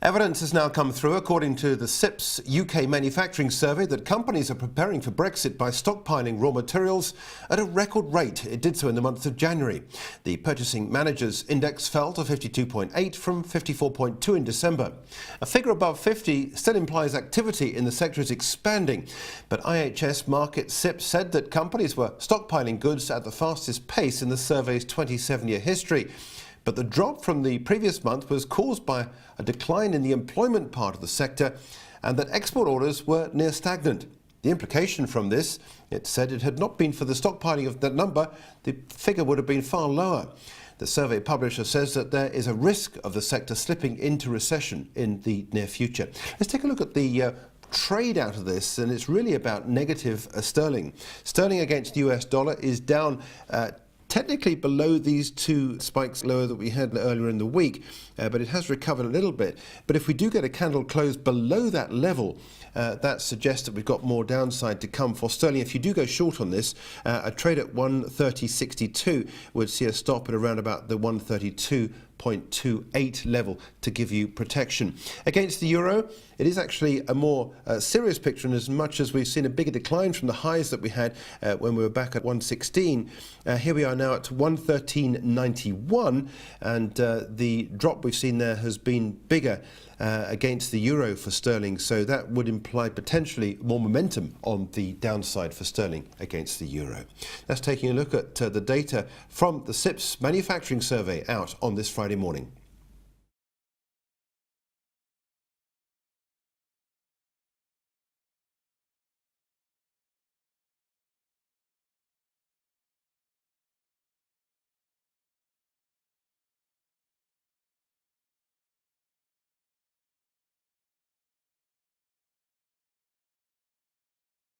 Evidence has now come through, according to the CIPS UK manufacturing survey, that companies are preparing for Brexit by stockpiling raw materials at a record rate. It did so in the month of January. The Purchasing Managers Index fell to 52.8 from 54.2 in December. A figure above 50 still implies activity in the sector is expanding, but IHS Markit CIPS said that companies were stockpiling goods at the fastest pace in the survey's 27-year history. But the drop from the previous month was caused by a decline in the employment part of the sector, and that export orders were near stagnant. The implication from this, it said, it had not been for the stockpiling of that number, the figure would have been far lower. The survey publisher says that there is a risk of the sector slipping into recession in the near future. Let's take a look at the trade out of this, and it's really about negative sterling. Sterling against the US dollar is down technically below these two spikes lower that we had earlier in the week, but it has recovered a little bit. But if we do get a candle close below that level, that suggests that we've got more downside to come for sterling. If you do go short on this, a trade at 130.62 would see a stop at around about the 132.28 level to give you protection. Against the euro, it is actually a more serious picture, in as much as we've seen a bigger decline from the highs that we had when we were back at 116. Here we are now at 113.91, and the drop we've seen there has been bigger against the euro for sterling, so that would imply potentially more momentum on the downside for sterling against the euro. That's taking a look at the data from the CIPS manufacturing survey out on this Friday morning.